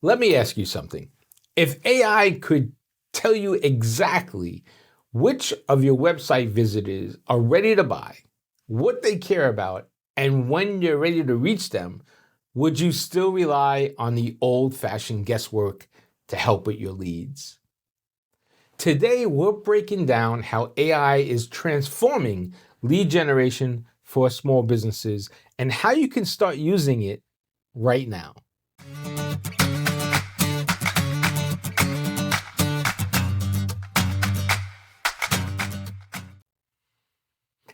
Let me ask you something. If AI could tell you exactly which of your website visitors are ready to buy, what they care about, and when you're ready to reach them, would you still rely on the old-fashioned guesswork to help with your leads? Today, we're breaking down how AI is transforming lead generation for small businesses and how you can start using it right now.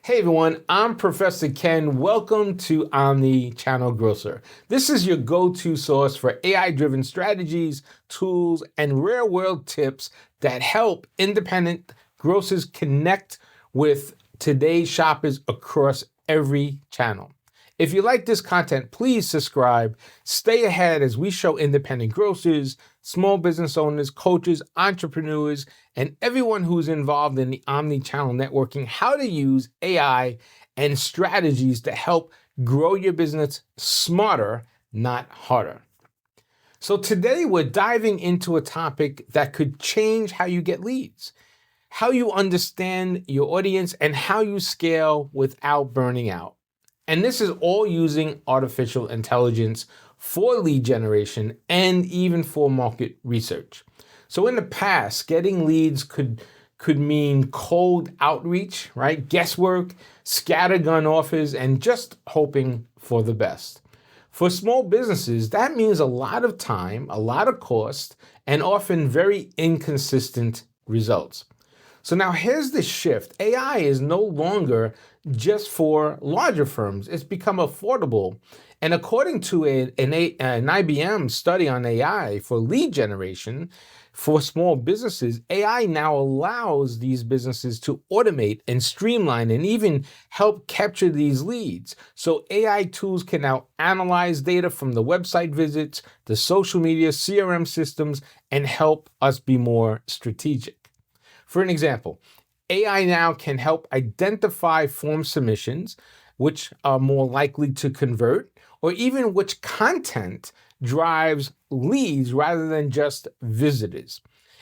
Hey everyone, I'm Professor Ken. Welcome to Omnichannel Grocer. This is your go-to source for AI-driven strategies, tools, and real-world tips that help independent grocers connect with today's shoppers across every channel. If you like this content, please subscribe. Stay ahead as we show independent grocers, small business owners, coaches, entrepreneurs, and everyone who's involved in the omni-channel networking how to use AI and strategies to help grow your business smarter, not harder. So today we're diving into a topic that could change how you get leads, how you understand your audience, and how you scale without burning out. And this is all using artificial intelligence for lead generation and even for market research. So in the past, getting leads could mean cold outreach, right? Guesswork, scattergun offers, and just hoping for the best. For small businesses, that means a lot of time, a lot of cost, and often very inconsistent results. So now here's the shift. AI is no longer just for larger firms. It's become affordable. And according to an IBM study on AI for lead generation for small businesses, AI now allows these businesses to automate and streamline and even help capture these leads. So AI tools can now analyze data from the website visits, the social media, CRM systems, and help us be more strategic. For an example, AI now can help identify form submissions, which are more likely to convert, or even which content drives leads rather than just visitors.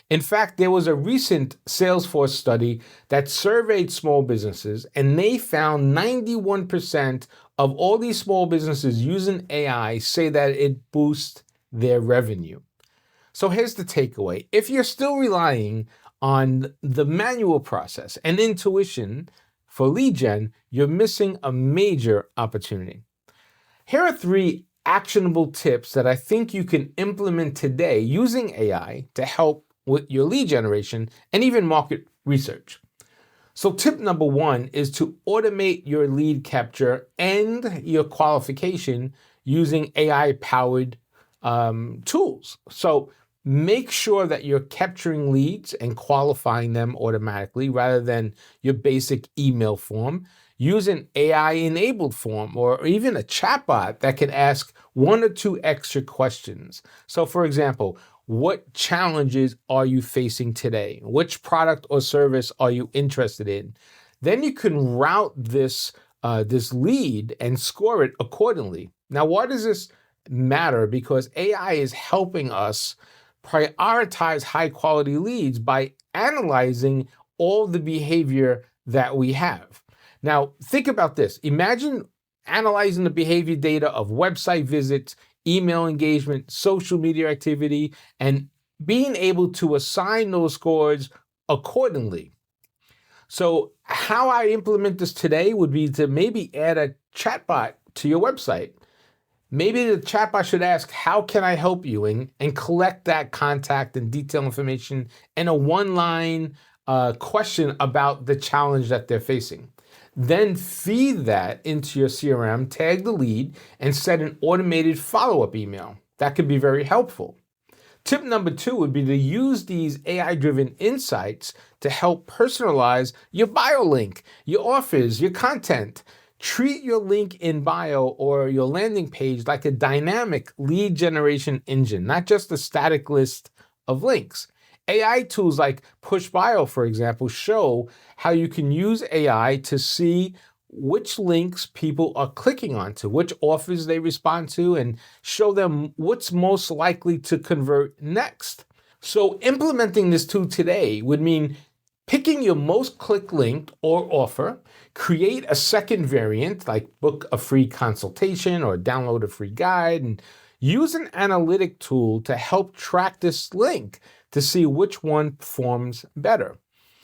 In fact, there was a recent Salesforce study that surveyed small businesses, and they found 91% of all these small businesses using AI say that it boosts their revenue. So here's the takeaway. If you're still relying on the manual process and intuition for lead gen, you're missing a major opportunity. Here are 3 actionable tips that I think you can implement today using AI to help with your lead generation and even market research. So tip number 1 is to automate your lead capture and your qualification using AI-powered tools. So make sure that you're capturing leads and qualifying them automatically rather than your basic email form. Use an AI-enabled form or even a chatbot that can ask 1 or 2 extra questions. So for example, what challenges are you facing today? Which product or service are you interested in? Then you can route this lead and score it accordingly. Now, why does this matter? Because AI is helping us prioritize high quality leads by analyzing all the behavior that we have. Now, think about this. Imagine analyzing the behavior data of website visits, email engagement, social media activity, and being able to assign those scores accordingly. So how I implement this today would be to maybe add a chatbot to your website. Maybe the chatbot should ask, how can I help you? And collect that contact and detailed information in a 1-line question about the challenge that they're facing. Then feed that into your CRM, tag the lead, and set an automated follow-up email. That could be very helpful. Tip number 2 would be to use these AI-driven insights to help personalize your bio link, your offers, your content. Treat your link in bio or your landing page like a dynamic lead generation engine, not just a static list of links. AI tools like PushBio, for example, show how you can use AI to see which links people are clicking onto, which offers they respond to, and show them what's most likely to convert next. So implementing this tool today would mean picking your most clicked link or offer, create a second variant like book a free consultation or download a free guide, and use an analytic tool to help track this link to see which one performs better.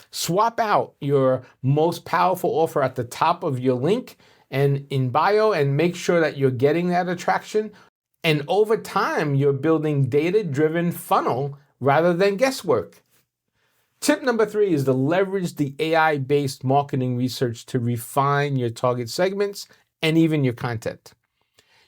Swap out your most powerful offer at the top of your link and in bio and make sure that you're getting that attraction. And over time, you're building data-driven funnel rather than guesswork. Tip number 3 is to leverage the AI-based marketing research to refine your target segments and even your content.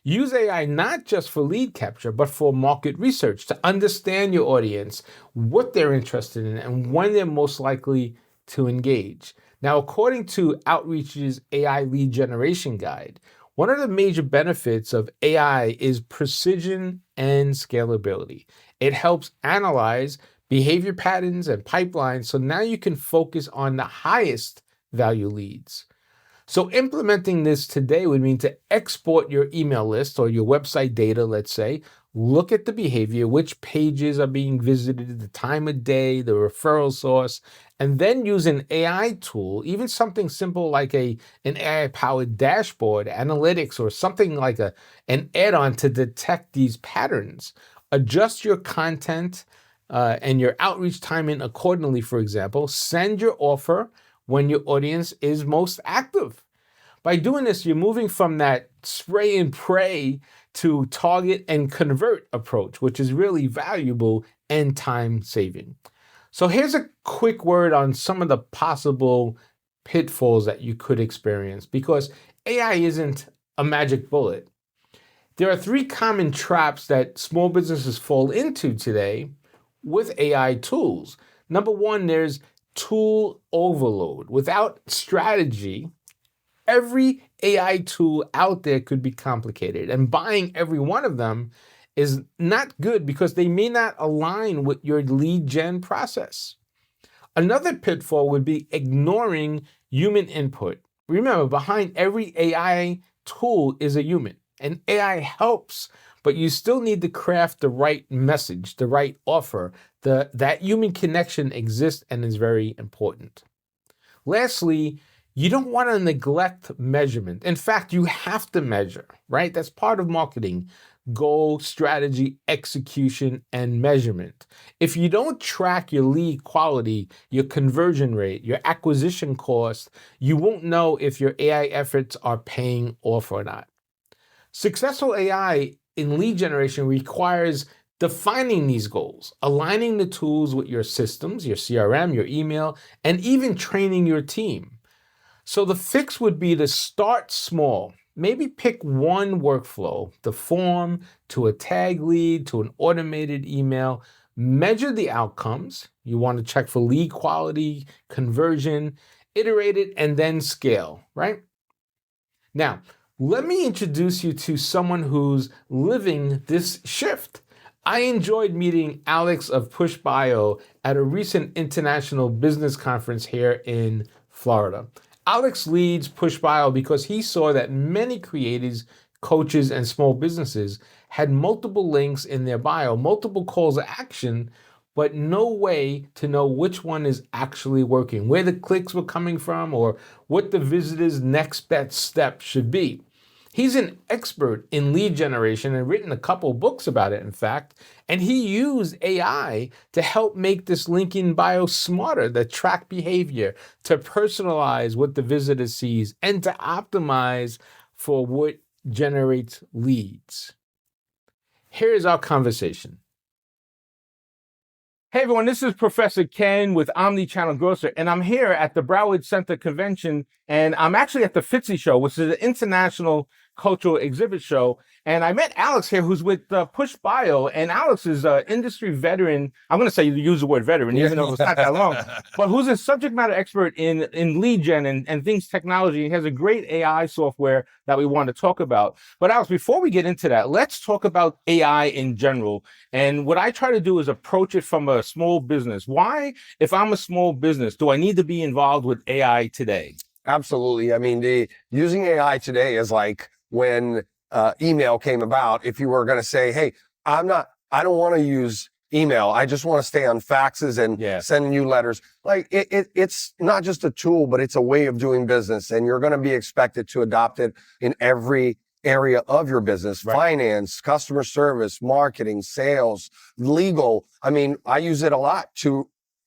Use AI not just for lead capture, but for market research to understand your audience, what they're interested in, and when they're most likely to engage. Now, according to Outreach's AI lead generation guide, one of the major benefits of AI is precision and scalability. It helps analyze behavior patterns and pipelines, so now you can focus on the highest value leads. So implementing this today would mean to export your email list or your website data, let's say, look at the behavior, which pages are being visited, the time of day, the referral source, and then use an AI tool, even something simple like an AI-powered dashboard, analytics, or something like an add-on to detect these patterns. Adjust your content and your outreach timing accordingly, for example. Send your offer when your audience is most active. By doing this, you're moving from that spray and pray to target and convert approach, which is really valuable and time saving. So here's a quick word on some of the possible pitfalls that you could experience, because AI isn't a magic bullet. There are 3 common traps that small businesses fall into today with AI tools. Number 1, there's tool overload. Without strategy, every AI tool out there could be complicated, and buying every one of them is not good because they may not align with your lead gen process. Another pitfall would be ignoring human input. Remember, behind every AI tool is a human, and AI helps, but you still need to craft the right message, the right offer. That human connection exists and is very important. Lastly, you don't want to neglect measurement. In fact, you have to measure, right? That's part of marketing: goal, strategy, execution, and measurement. If you don't track your lead quality, your conversion rate, your acquisition cost, you won't know if your AI efforts are paying off or not. Successful AI in lead generation requires defining these goals, aligning the tools with your systems, your CRM, your email, and even training your team. So the fix would be to start small. Maybe pick one workflow, the form to a tag lead to an automated email. Measure the outcomes. You want to check for lead quality, conversion, iterate it, and then scale, right? Now, let me introduce you to someone who's living this shift. I enjoyed meeting Alex of PushBio at a recent international business conference here in Florida. Alex leads PushBio because he saw that many creators, coaches, and small businesses had multiple links in their bio, multiple calls to action, but no way to know which one is actually working, where the clicks were coming from, or what the visitor's next best step should be. He's an expert in lead generation and written a couple books about it, in fact, and he used AI to help make this link in bio smarter, to track behavior, to personalize what the visitor sees, and to optimize for what generates leads. Here's our conversation. Hey everyone, this is Professor Ken with Omnichannel Grocer, and I'm here at the Broward Center Convention, and I'm actually at the FITCE show, which is an international cultural exhibit show. And I met Alex here, who's with PushBio, and Alex is an industry veteran. I'm going to say you use the word veteran, even though it's not that long, but who's a subject matter expert in lead gen and things technology. He has a great AI software that we want to talk about. But Alex, before we get into that, let's talk about AI in general. And what I try to do is approach it from a small business. Why, if I'm a small business, do I need to be involved with AI today? Absolutely. I mean, using AI today is like when email came about. If you were going to say, hey, I don't want to use email. I just want to stay on faxes and sending you letters. Like it's not just a tool, but it's a way of doing business. And you're going to be expected to adopt it in every area of your business, finance, customer service, marketing, sales, legal. I mean, I use it a lot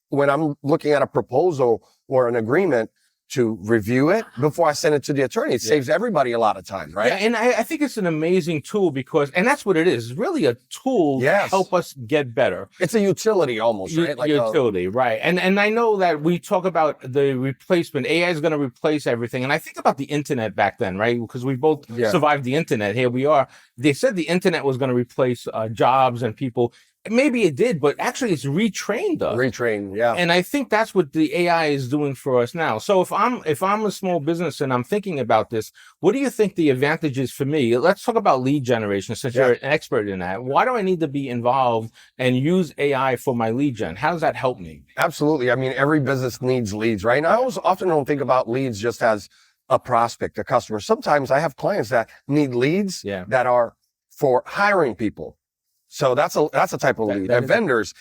when I'm looking at a proposal or an agreement, to review it before I send it to the attorney. It saves everybody a lot of time, right? Yeah, and I think it's an amazing tool because, and that's what it is. It's really a tool to help us get better. It's a utility almost, right? Like utility, right. And I know that we talk about the replacement. AI is going to replace everything. And I think about the internet back then, right? Because we both survived the internet. Here we are. They said the internet was going to replace jobs and people. Maybe it did, but actually it's retrained us. Retrained, yeah. And I think that's what the AI is doing for us now. So if I'm a small business and I'm thinking about this, what do you think the advantage is for me? Let's talk about lead generation, since you're an expert in that. Why do I need to be involved and use AI for my lead gen? How does that help me? Absolutely. I mean, every business needs leads, right? And I often don't think about leads just as a prospect, a customer. Sometimes I have clients that need leads that are for hiring people. So that's a type of lead. And vendors,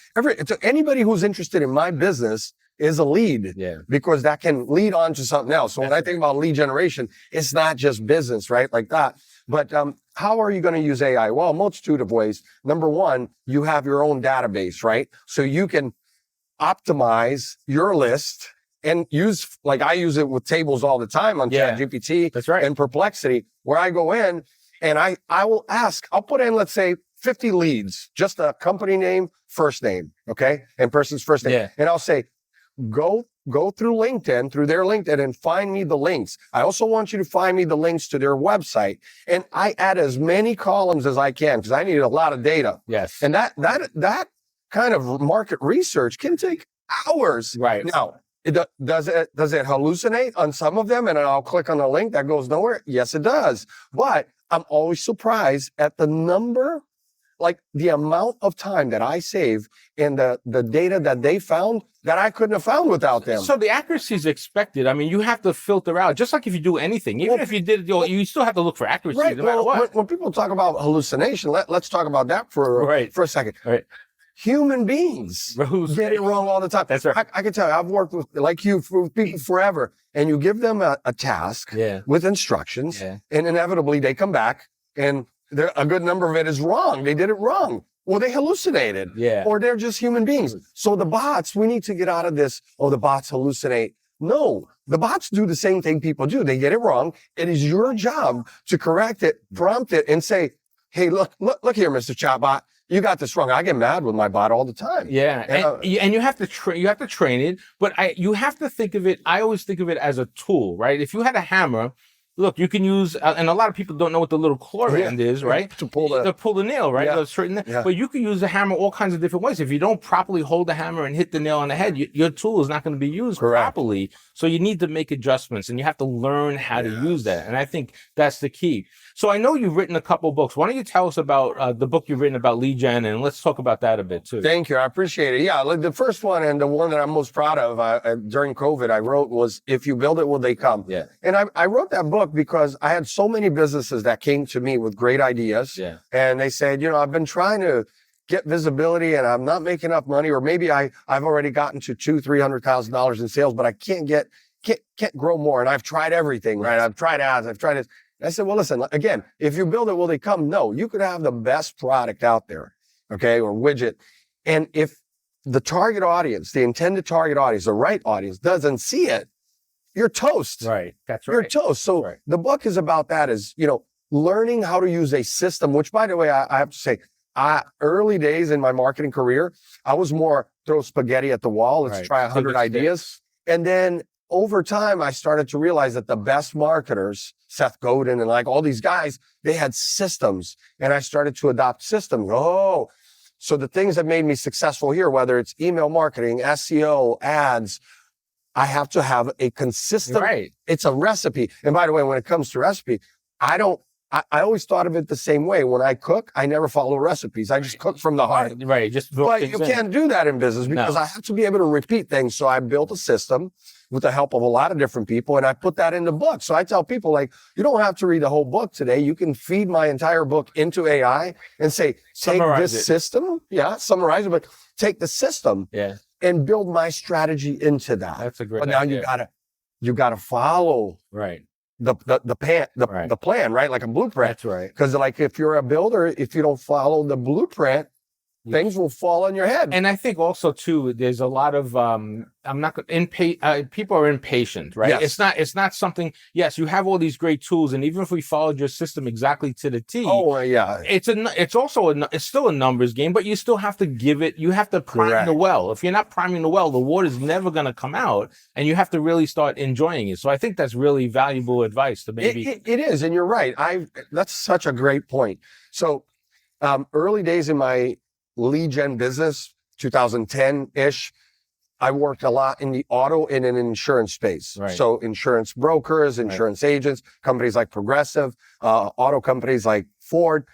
anybody who's interested in my business is a lead because that can lead on to something else. So when I think about lead generation, it's not just business, right? Like that. But how are you going to use AI? Well, a multitude of ways. Number one, you have your own database, right? So you can optimize your list and use, like I use it with tables all the time on ChatGPT and Perplexity, where I go in and I will ask, I'll put in, let's say, 50 leads, just a company name, first name, okay? And person's first name. Yeah. And I'll say, go through LinkedIn, through their LinkedIn and find me the links. I also want you to find me the links to their website. And I add as many columns as I can because I need a lot of data. Yes. And that kind of market research can take hours. Right. Now, does it hallucinate on some of them? And I'll click on the link that goes nowhere? Yes, it does. But I'm always surprised at the number, like the amount of time that I save and the data that they found that I couldn't have found without them. So the accuracy is expected. I mean, you have to filter out, just like if you do anything. Even if you did, you still have to look for accuracy no matter what. When people talk about hallucination, let's talk about that for a second. Right. Human beings get it wrong all the time. That's right. I can tell you, I've worked with, like you, for people forever, and you give them a task with instructions, and inevitably they come back and a good number of it is wrong. They did it wrong. Well, they hallucinated. Or they're just human beings. So the bots, we need to get out of this, the bots hallucinate. No, the bots do the same thing people do. They get it wrong. It is your job to correct it, prompt it, and say, hey, look here, Mr. Chatbot. You got this wrong. I get mad with my bot all the time. And you have to train it, but you have to think of it. I always think of it as a tool, right? If you had a hammer, look, you can use, and a lot of people don't know what the little claw end is, right? To pull the nail, right? But you can use a hammer all kinds of different ways. If you don't properly hold the hammer and hit the nail on the head, your tool is not going to be used properly. So you need to make adjustments, and you have to learn how to use that. And I think that's the key. So I know you've written a couple books. Why don't you tell us about the book you've written about lead gen, and let's talk about that a bit too. Thank you. I appreciate it. Yeah, like the first one and the one that I'm most proud of during COVID I wrote was, If You Build It, Will They Come? Yeah. And I wrote that book because I had so many businesses that came to me with great ideas. Yeah. And they said, I've been trying to get visibility and I'm not making enough money, or maybe I've already gotten to $200,000-$300,000 in sales, but I can't grow more. And I've tried everything, right? I've tried ads, I've tried this. I said, well, listen, again, if you build it, will they come? No, you could have the best product out there, okay, or widget. And if the target audience, the intended target audience, the right audience doesn't see it, you're toast. Right, that's right. You're toast. So the book is about that, is, learning how to use a system, which, by the way, I have to say, early days in my marketing career, I was more throw spaghetti at the wall. Let's try 100 ideas. And then over time, I started to realize that the best marketers, Seth Godin and like all these guys, they had systems. And I started to adopt systems. So the things that made me successful here, whether it's email marketing, SEO, ads, I have to have a consistent, it's a recipe. And by the way, when it comes to recipe, I don't I always thought of it the same way. When I cook, I never follow recipes. I just cook from the heart. Right. Just but you can't do that in business because I have to be able to repeat things. So I built a system with the help of a lot of different people, and I put that in the book. So I tell people, like, you don't have to read the whole book today. You can feed my entire book into AI and say, take this system, summarize it, but take the system and build my strategy into that. That's a great But now idea. you gotta follow the plan, right? Like a blueprint. That's right. Because like if you're a builder, if you don't follow the blueprint, things will fall on your head. And I think also too, there's a lot of people are impatient, right? Yes. It's not something. Yes, you have all these great tools, and even if we followed your system exactly to the T, it's still a numbers game, but you still have to give it. You have to prime the well. If you're not priming the well, the water's never going to come out, and you have to really start enjoying it. So I think that's really valuable advice to maybe. It is, and you're right. That's such a great point. So early days in my lead gen business, 2010-ish, I worked a lot in the auto and in insurance space. Right. So insurance brokers, insurance agents, companies like Progressive, auto companies like Ford.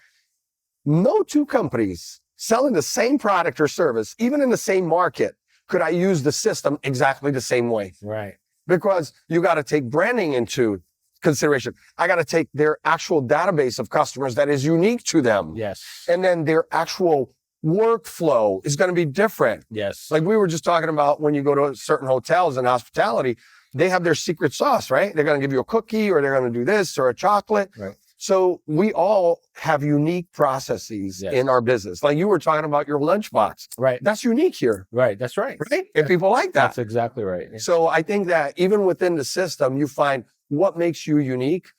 No two companies selling the same product or service, even in the same market, could I use the system exactly the same way. Right. Because you got to take branding into consideration. I got to take their actual database of customers that is unique to them. Yes. And then their actual workflow is going to be different. Yes. Like we were just talking about when you go to certain hotels and hospitality, they have their secret sauce, right? They're going to give you a cookie or they're going to do this or a chocolate. Right. So we all have unique processes in our business. Like you were talking about your lunchbox. Right. That's unique here. Right. That's right. Right. And people like that. That's exactly right. Yeah. So I think that even within the system, you find what makes you unique.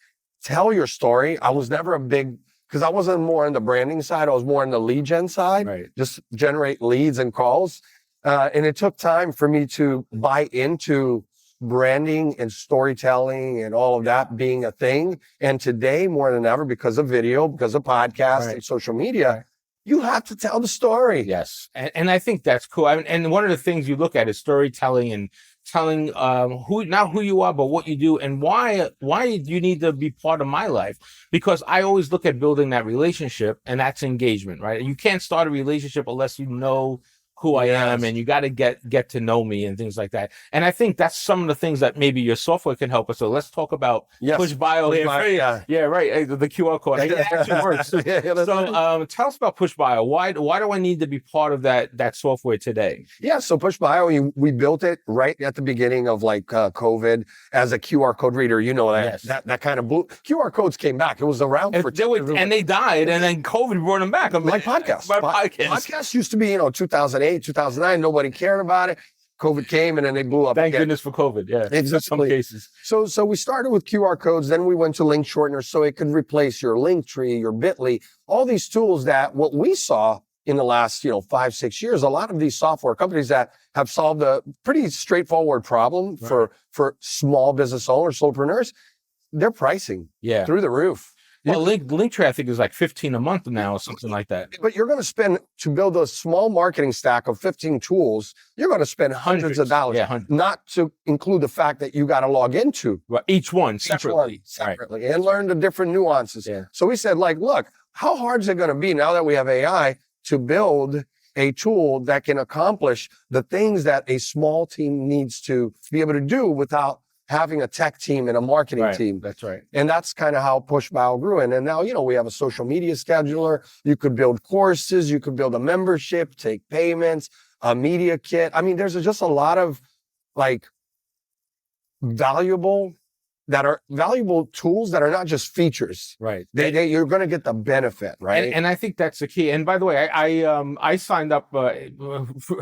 Tell your story. I was never because I wasn't more on the branding side. I was more on the lead gen side. Right. Just generate leads and calls. And it took time for me to buy into branding and storytelling and all of that being a thing. And today, more than ever, because of video, because of podcasts and social media, you have to tell the story. Yes. And I think that's cool. And one of the things you look at is storytelling and telling who you are, but what you do and why you need to be part of my life. Because I always look at building that relationship, and that's engagement, right? You can't start a relationship unless you know who I am, and you got to get to know me and things like that. And I think that's some of the things that maybe your software can help us. So let's talk about PushBio. Yeah, right. The QR code. It actually works. So tell us about PushBio. Why do I need to be part of that software today? Yeah, so PushBio, we built it right at the beginning of like COVID as a QR code reader. You know that kind of QR codes came back. It was around for and they died, and then COVID brought them back. Like podcasts. Podcasts used to be 2008, 2009, nobody cared about it. COVID came and then they blew up. Thank goodness for COVID. Yeah, exactly. In some cases. So we started with QR codes, then we went to link shorteners so it could replace your Linktree, your Bitly, all these tools that what we saw in the last 5-6 years, a lot of these software companies that have solved a pretty straightforward problem for small business owners, solopreneurs, their pricing through the roof. Well, link traffic is like 15 a month now or something like that. But you're going to spend, to build a small marketing stack of 15 tools, you're going to spend hundreds of dollars, not to include the fact that you got to log into each one separately, and learn the different nuances. Yeah. So we said, look, how hard is it going to be now that we have AI to build a tool that can accomplish the things that a small team needs to be able to do without having a tech team and a marketing team. That's right. And that's kind of how PushBio grew. And now, we have a social media scheduler. You could build courses. You could build a membership, take payments, a media kit. I mean, there's just a lot of valuable tools that are not just features. Right. You're going to get the benefit, right? And I think that's the key. And by the way, I signed up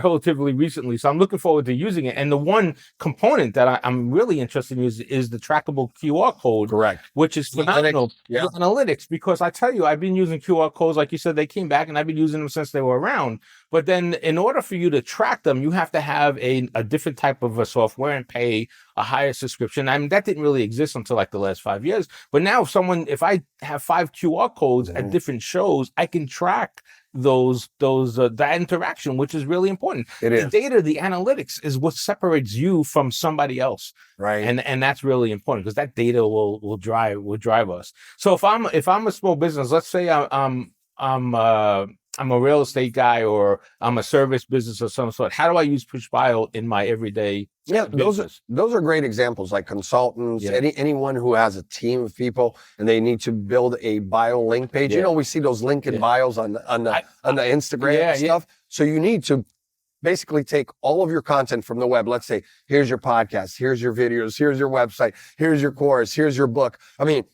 relatively recently, so I'm looking forward to using it. And the one component that I'm really interested in is the trackable QR code. Correct. Which is phenomenal. Analytics, because I tell you, I've been using QR codes, like you said, they came back and I've been using them since they were around. But then in order for you to track them, you have to have a different type of a software and pay a higher subscription. I mean, that didn't really exist until like the last 5 years. But now if I have 5 QR codes at different shows, I can track that interaction, which is really important. The data, the analytics is what separates you from somebody else. Right. And that's really important because that data will drive us. So if I'm a small business, let's say I'm a real estate guy or I'm a service business of some sort. How do I use PushBio in my everyday business? Those are great examples, like consultants, anyone who has a team of people and they need to build a bio link page. We see those link in bios on the Instagram and stuff. So you need to basically take all of your content from the web. Let's say, here's your podcast, here's your videos, here's your website, here's your course, here's your book. I mean,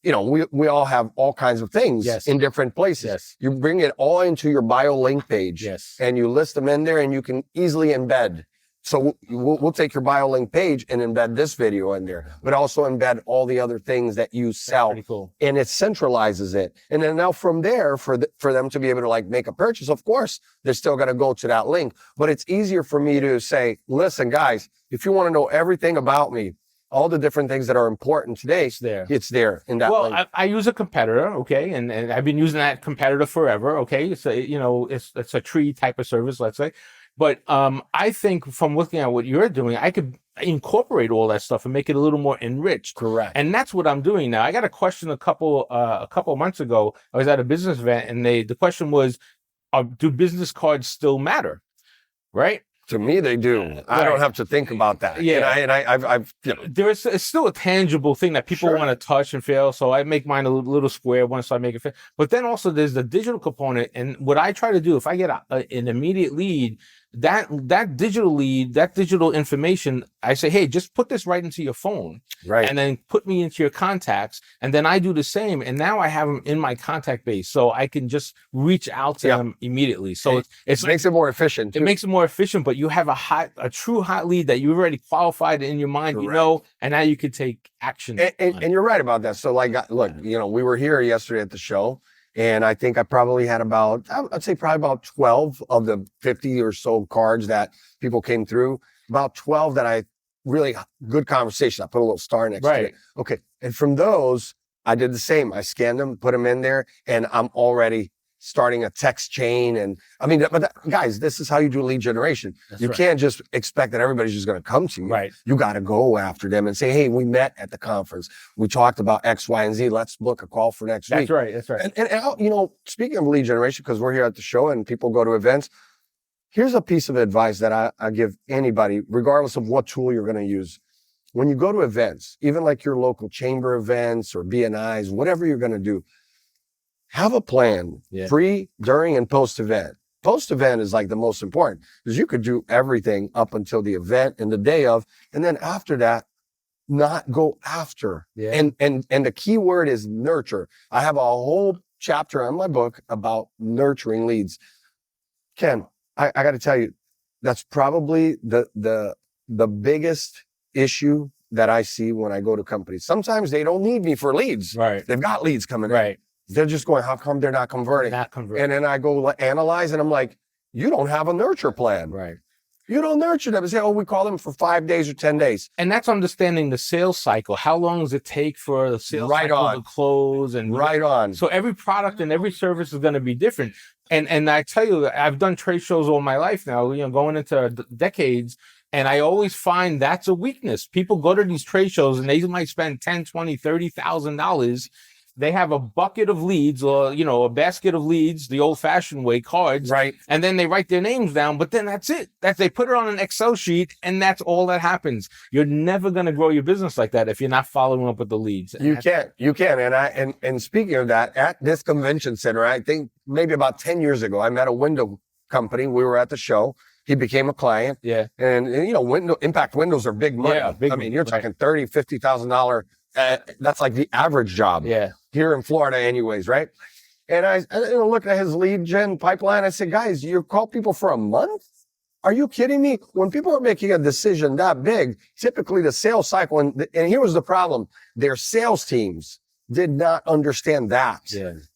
we all have all kinds of things in different places. You bring it all into your bio link page and you list them in there and you can easily embed. So we'll take your bio link page and embed this video in there, but also embed all the other things that you sell. Pretty cool. And it centralizes it. And then now from there, for them to be able to like make a purchase, of course, they're still going to go to that link, but it's easier for me to say, listen, guys, if you want to know everything about me, all the different things that are important today, it's there in that link. I use a competitor, okay, and I've been using that competitor forever, okay. So it's a tree type of service, let's say. But I think from looking at what you're doing, I could incorporate all that stuff and make it a little more enriched. Correct. And that's what I'm doing now. I got a question a couple months ago. I was at a business event, and the question was, do business cards still matter? Right? To me, they do. I don't have to think about that. Yeah, and I've it's still a tangible thing that people want to touch and feel. So I make mine a little square once I make it fit. But then also there's the digital component, and what I try to do if I get an immediate lead, that digital lead, that digital information, I say, hey, just put this right into your phone, right, and then put me into your contacts, and then I do the same, and now I have them in my contact base, so I can just reach out to them immediately. So it makes it more efficient. It makes it more efficient, but you have a true hot lead that you've already qualified in your mind, and now you can take action. And you're right about that. So like, look, we were here yesterday at the show. And I think I probably had I'd say probably about 12 of the 50 or so cards that people came through, about 12 that I really good conversation. I put a little star next to it. Okay. And from those, I did the same. I scanned them, put them in there, and I'm already starting a text chain. And I mean, but guys, this is how you do lead generation. You can't just expect that everybody's just going to come to you. Right. You got to go after them and say, hey, we met at the conference. We talked about X, Y, and Z. Let's book a call for next week. That's right. And speaking of lead generation, because we're here at the show and people go to events, here's a piece of advice that I give anybody, regardless of what tool you're going to use. When you go to events, even like your local chamber events or BNIs, whatever you're going to do, have a plan pre, during, and post-event. Post-event is like the most important because you could do everything up until the event and the day of, and then after that, not go after. And the key word is nurture. I have a whole chapter on my book about nurturing leads. Ken, I got to tell you, that's probably the biggest issue that I see when I go to companies. Sometimes they don't need me for leads. Right. They've got leads coming in. They're just going, how come they're not converting? And then I go analyze and I'm like, you don't have a nurture plan. Right. You don't nurture them and say, oh, we call them for 5 days or 10 days. And that's understanding the sales cycle. How long does it take for the sales cycle to close? And So every product and every service is going to be different. And I tell you, I've done trade shows all my life now, going into decades. And I always find that's a weakness. People go to these trade shows and they might spend $10,000, $20,000, $30,000. They have a bucket of leads or, a basket of leads, the old fashioned way, cards. Right. And then they write their names down, but then that's it. They put it on an Excel sheet and that's all that happens. You're never going to grow your business like that if you're not following up with the leads. You can't. And speaking of that, at this convention center, I think maybe about 10 years ago, I met a window company. We were at the show. He became a client. Yeah. And impact windows are big money. Yeah, big money. You're talking $30,000, $50,000. That's like the average job here in Florida anyways, right? And I looked at his lead gen pipeline. I said, guys, you call people for a month? Are you kidding me? When people are making a decision that big, typically the sales cycle, and here was the problem, their sales teams did not understand that,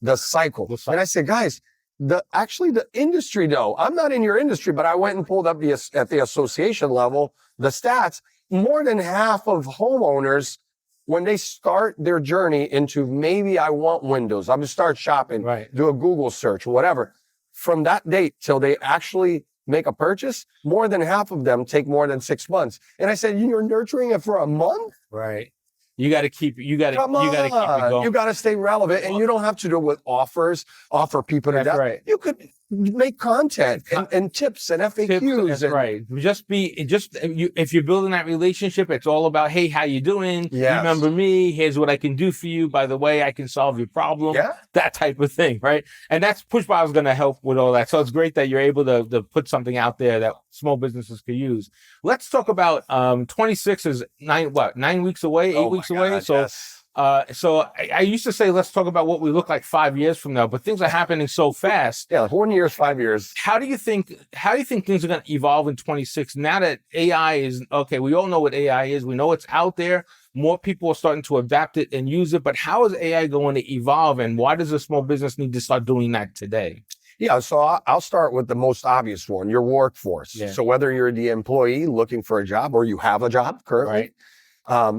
the cycle. And I said, guys, the industry though, I'm not in your industry, but I went and pulled up at the association level, the stats, more than half of homeowners, when they start their journey into maybe I want windows, I'm going to start shopping, do a Google search, whatever. from that date till they actually make a purchase, more than half of them take more than 6 months. And I said, you're nurturing it for a month? Right. You got to keep it going. You got to stay relevant, and you don't have to do it with offer people to death. Right. You could make content and tips and FAQs. That's right. If you're building that relationship, it's all about, hey, how you doing? Yes. You remember me? Here's what I can do for you. By the way, I can solve your problem. Yeah. That type of thing, right? And that's PushBio is going to help with all that. So it's great that you're able to put something out there that small businesses could use. Let's talk about 26 is 9 weeks away, 8 weeks away. So yes. So I used to say, let's talk about what we look like 5 years from now, but things are happening so fast. Yeah, 1 year is 5 years. How do you think things are going to evolve in 26 now that AI is, okay, we all know what AI is. We know it's out there. More people are starting to adapt it and use it, but how is AI going to evolve, and why does a small business need to start doing that today? Yeah, so I'll start with the most obvious one, your workforce. Yeah. So whether you're the employee looking for a job or you have a job currently, right.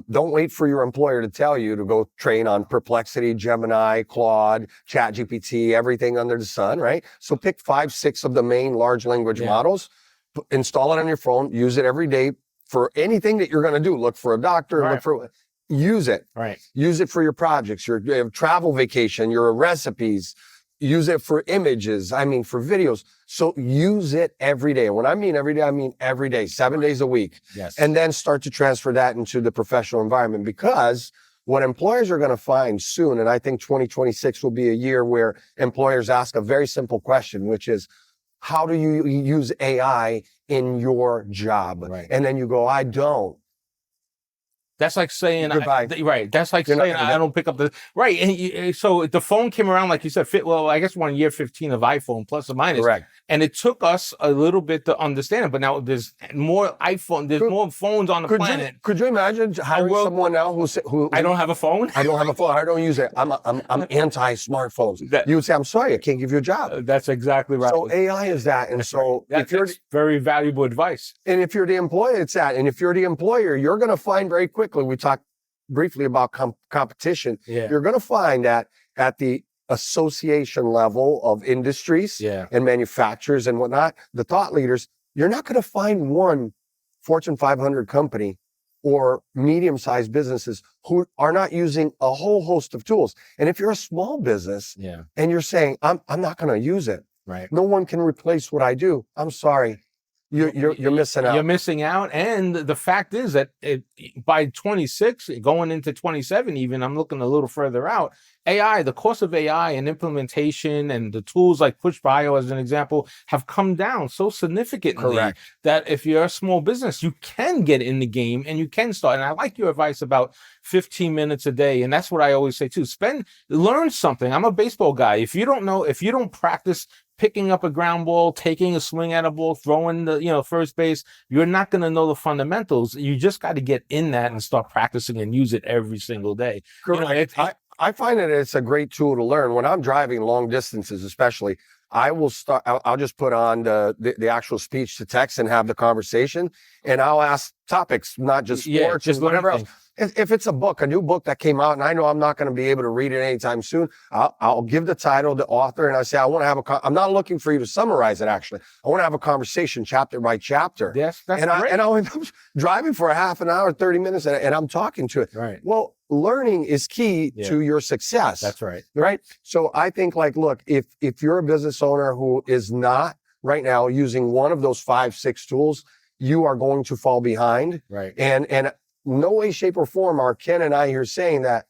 Don't wait for your employer to tell you to go train on Perplexity, Gemini, Claude, ChatGPT, everything under the sun, right? So pick 5, 6 of the main large language models, install it on your phone, use it every day for anything that you're going to do. Look for a doctor, use it. Right. Use it for your projects, your travel vacation, your recipes. Use it for images. I mean, for videos. So use it every day. When I mean every day, I mean every day, 7 days a week. Yes. And then start to transfer that into the professional environment, because what employers are going to find soon, and I think 2026 will be a year where employers ask a very simple question, which is, how do you use AI in your job? Right. And then you go, I don't. That's like saying, right. That's like saying, I don't pick up the, right. And so the phone came around, like you said, I guess 1 year 15 of iPhone, plus or minus. Correct. And it took us a little bit to understand it, but now there's more more phones on the planet. Could you imagine hiring someone now who I don't have a phone? I don't have a phone. I don't use it. I'm anti-smartphones. You would say, I'm sorry, I can't give you a job. That's exactly right. So AI is that. And so that's very valuable advice. And if you're the employer, it's that. And if you're the employer, you're going to find very quickly, we talked briefly about competition. Yeah. You're going to find that at the association level of industries and manufacturers and whatnot, the thought leaders, you're not going to find one Fortune 500 company or medium-sized businesses who are not using a whole host of tools. And if you're a small business and you're saying, I'm not going to use it, right? No one can replace what I do. I'm sorry. You're missing out. You're missing out. And the fact is that by 26, going into 27 even, I'm looking a little further out, the cost of AI and implementation and the tools like PushBio, as an example, have come down so significantly that if you're a small business, you can get in the game and you can start. And I like your advice about 15 minutes a day. And that's what I always say too. Learn something. I'm a baseball guy. If you don't practice picking up a ground ball, taking a swing at a ball, throwing the first base, you're not going to know the fundamentals. You just got to get in that and start practicing and use it every single day. I find that it's a great tool to learn. When I'm driving long distances, especially, I'll just put on the actual speech to text and have the conversation, and I'll ask topics, not just sports, just whatever else. If it's a new book that came out, and I know I'm not going to be able to read it anytime soon, I'll give the title, the author, and I say, I want to have I'm not looking for you to summarize it, actually. I want to have a conversation chapter by chapter. Yes, that's great. I'll end up driving for a half an hour, 30 minutes, and I'm talking to it. Right. Well, learning is key to your success. That's right. Right? So I think, look, if you're a business owner who is not right now using one of those 5, 6 tools, you are going to fall behind. Right. And no way, shape, or form are Ken and I here saying that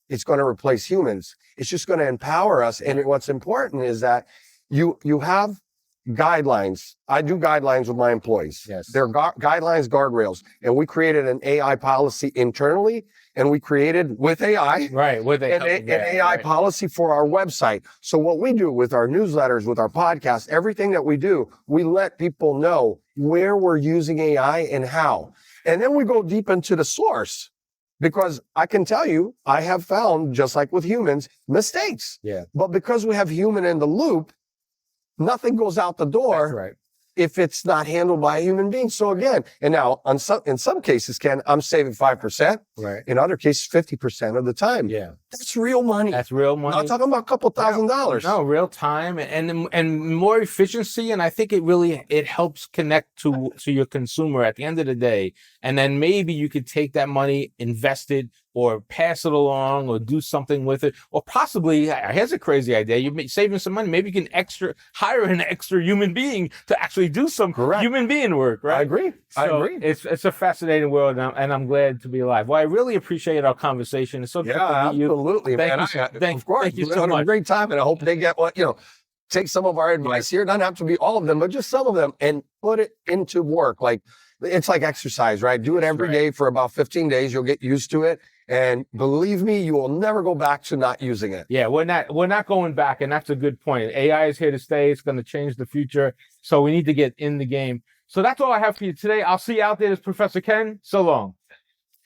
it's going to replace humans. It's just going to empower us. And what's important is that you have guidelines. I do guidelines with my employees. Yes. They're guidelines, guardrails. And we created an AI policy internally, and we created with AI. Right. With an AI policy for our website. So what we do with our newsletters, with our podcast, everything that we do, we let people know where we're using AI and how. And then we go deep into the source, because I can tell you, I have found, just like with humans, mistakes. Yeah. But because we have human in the loop, nothing goes out the door. That's right. if it's not handled by a human being. So again, and now in some cases, Ken, I'm saving 5%. Right. In other cases, 50% of the time. Yeah. That's real money. That's real money. Not talking about a couple $1,000. No, real time and more efficiency. And I think it helps connect to your consumer at the end of the day. And then maybe you could take that money, invest it, or pass it along, or do something with it, or possibly, here's a crazy idea, you're saving some money, maybe you can hire an extra human being to actually do some human being work, right? I agree. It's a fascinating world, and I'm glad to be alive. Well, I really appreciate our conversation. It's so good to meet you. Absolutely, man. Of course, thank you so had much. A great time, and I hope they get take some of our advice here. It doesn't have to be all of them, but just some of them, and put it into work. Like, it's like exercise, right? Do it every day for about 15 days. You'll get used to it. And believe me, you will never go back to not using it. Yeah, we're not going back. And that's a good point. AI is here to stay. It's going to change the future. So we need to get in the game. So that's all I have for you today. I'll see you out there. This is Professor Ken. So long.